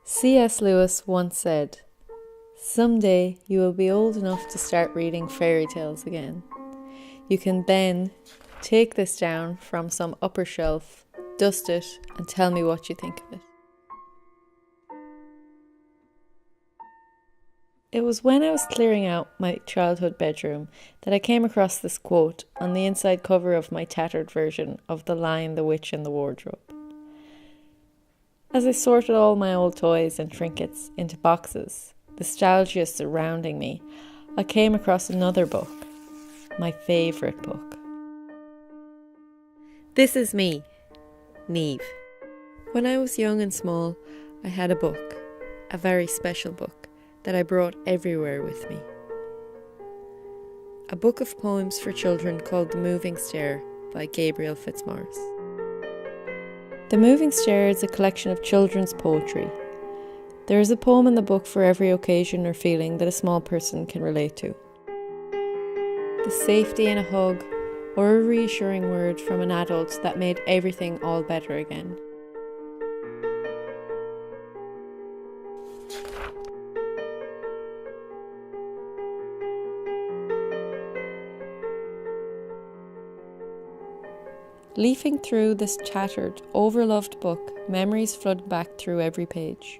C.S. Lewis once said, "Someday you will be old enough to start reading fairy tales again. You can then take this down from some upper shelf, dust it, and tell me what you think of it." It was when I was clearing out my childhood bedroom that I came across this quote on the inside cover of my tattered version of The Lion, the Witch and the Wardrobe. As I sorted all my old toys and trinkets into boxes, nostalgia surrounding me, I came across another book, my favourite book. This is me, Neve. When I was young and small, I had a book, a very special book, that I brought everywhere with me. A book of poems for children called The Moving Stair by Gabriel Fitzmaurice. The Moving Stair is a collection of children's poetry. There is a poem in the book for every occasion or feeling that a small person can relate to. The safety in a hug or a reassuring word from an adult that made everything all better again. Leafing through this tattered, overloved book, memories flood back through every page.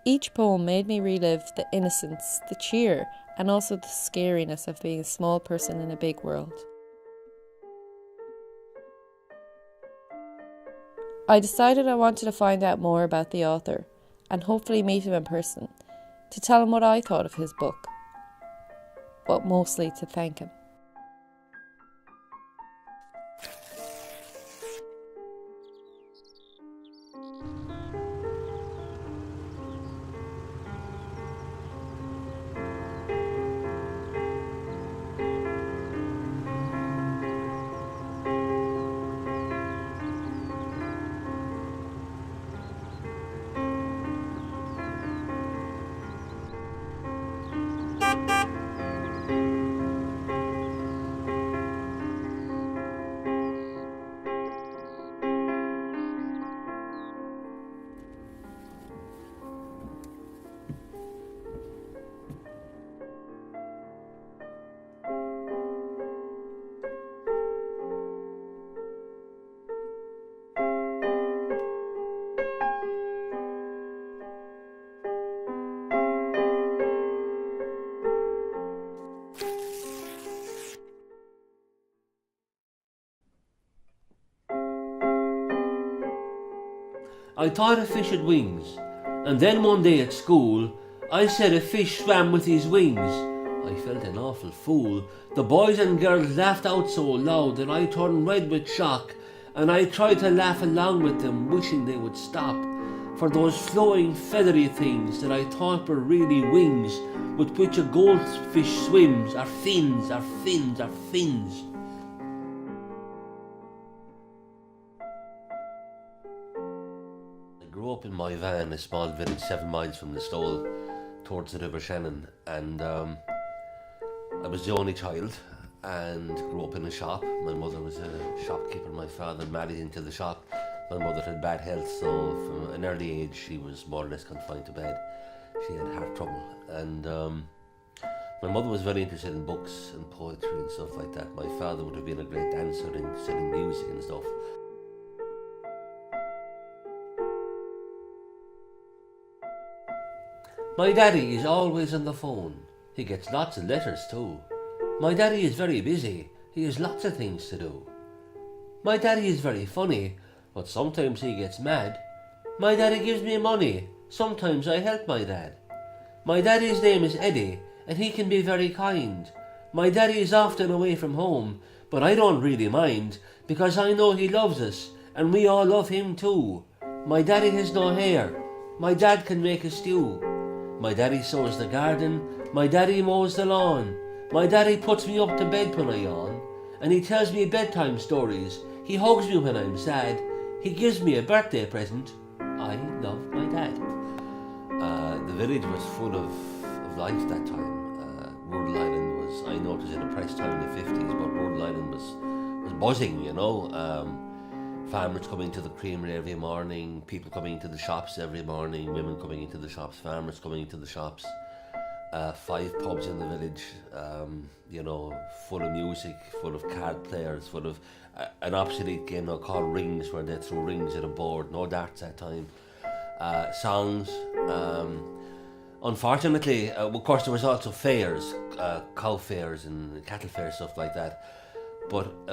Each poem made me relive the innocence, the cheer, and also the scariness of being a small person in a big world. I decided I wanted to find out more about the author, and hopefully meet him in person, to tell him what I thought of his book, but mostly to thank him. I thought a fish had wings, and then one day at school I said a fish swam with his wings. I felt an awful fool. The boys and girls laughed out so loud that I turned red with shock, and I tried to laugh along with them, wishing they would stop. For those flowing feathery things that I thought were really wings, with which a goldfish swims, are fins, are fins, are fins. I grew up in my van, a small village 7 miles from the Stole, towards the River Shannon, and I was the only child and grew up in a shop. My mother was a shopkeeper, my father married into the shop. My mother had bad health, so from an early age she was more or less confined to bed. She had heart trouble, and my mother was very interested in books and poetry and stuff like that. My father would have been a great dancer and selling music and stuff. My daddy is always on the phone. He gets lots of letters too. My daddy is very busy. He has lots of things to do. My daddy is very funny, but sometimes he gets mad. My daddy gives me money. Sometimes I help my dad. My daddy's name is Eddie, and he can be very kind. My daddy is often away from home, but I don't really mind, because I know he loves us, and we all love him too. My daddy has no hair. My dad can make a stew. My daddy sows the garden. My daddy mows the lawn. My daddy puts me up to bed when I yawn, and he tells me bedtime stories. He hugs me when I'm sad. He gives me a birthday present. I love my dad. The village was full of life that time. Rural Ireland was I noticed in the press time in the 50s, but rural Ireland was buzzing, you know. Farmers coming to the creamery every morning, people coming into the shops every morning, women coming into the shops, farmers coming into the shops. 5 pubs in the village, you know, full of music, full of card players, full of an obsolete game now called rings, where they threw rings at a board, no darts that time. Songs. Unfortunately, of course, there was also fairs, cow fairs and cattle fairs, stuff like that. But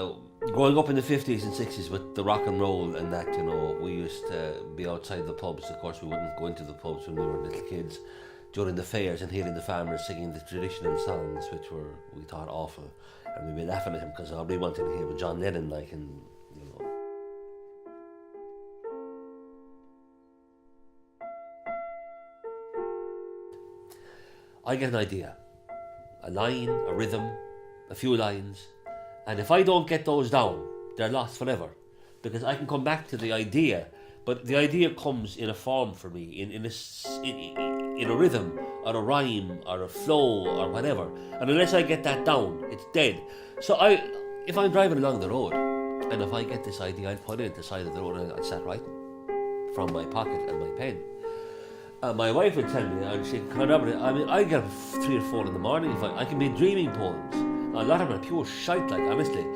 growing up in the 50s and 60s with the rock and roll and that, you know, we used to be outside the pubs. Of course, we wouldn't go into the pubs when we were little kids, during the fairs, and hearing the farmers singing the traditional songs, which we thought awful. And we'd be laughing at him because all we wanted to hear was John Lennon, like, and, you know. I get an idea, a line, a rhythm, a few lines, and if I don't get those down, they're lost forever, because I can come back to the idea, but the idea comes in a form for me, in a rhythm, or a rhyme, or a flow, or whatever, and unless I get that down, it's dead. So if I'm driving along the road, and if I get this idea, I'll put it at the side of the road and I'll start writing from my pocket and my pen. My wife would tell me, and she'd corroborate. I mean, I get up 3 or 4 in the morning. If I can be dreaming poems. A lot of them are pure shite, like, honestly.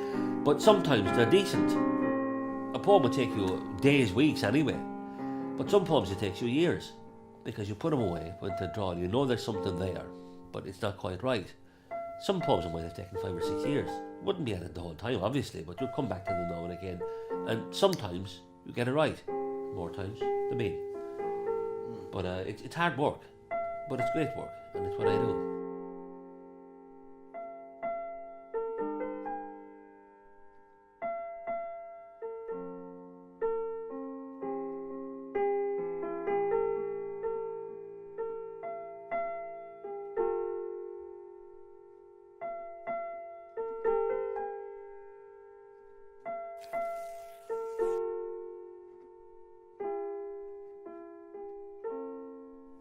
But sometimes they're decent. A poem will take you days, weeks, anyway. But some poems it takes you years, because you put them away with the draw. You know there's something there, but it's not quite right. Some poems might have taken 5 or 6 years. Wouldn't be at it the whole time, obviously, but you'll come back to them now and again. And sometimes you get it right. More times than me. But it's hard work, but it's great work, and it's what I do.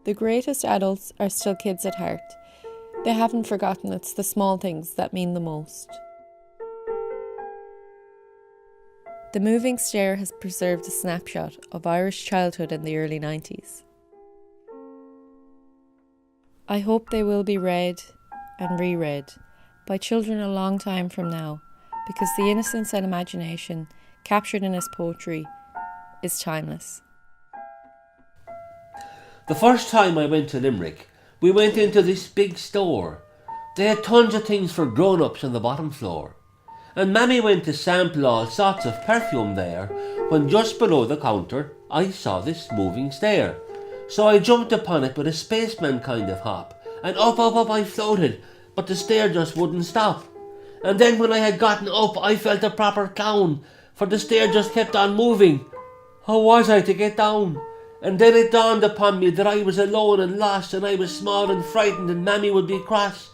The greatest adults are still kids at heart. They haven't forgotten it's the small things that mean the most. The Moving Stair has preserved a snapshot of Irish childhood in the early 90s. I hope they will be read and reread by children a long time from now, because the innocence and imagination captured in his poetry is timeless. The first time I went to Limerick, we went into this big store. They had tons of things for grown-ups on the bottom floor. And Mammy went to sample all sorts of perfume there, when just below the counter I saw this moving stair. So I jumped upon it with a spaceman kind of hop, and up I floated, but the stair just wouldn't stop. And then when I had gotten up, I felt a proper clown, for the stair just kept on moving. How was I to get down? And then it dawned upon me that I was alone and lost, and I was small and frightened, and Mammy would be cross.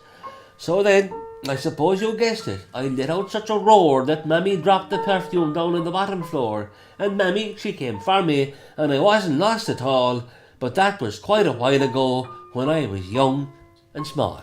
So then, I suppose you guessed it, I let out such a roar that Mammy dropped the perfume down on the bottom floor. And Mammy, she came for me, and I wasn't lost at all, but that was quite a while ago, when I was young and small.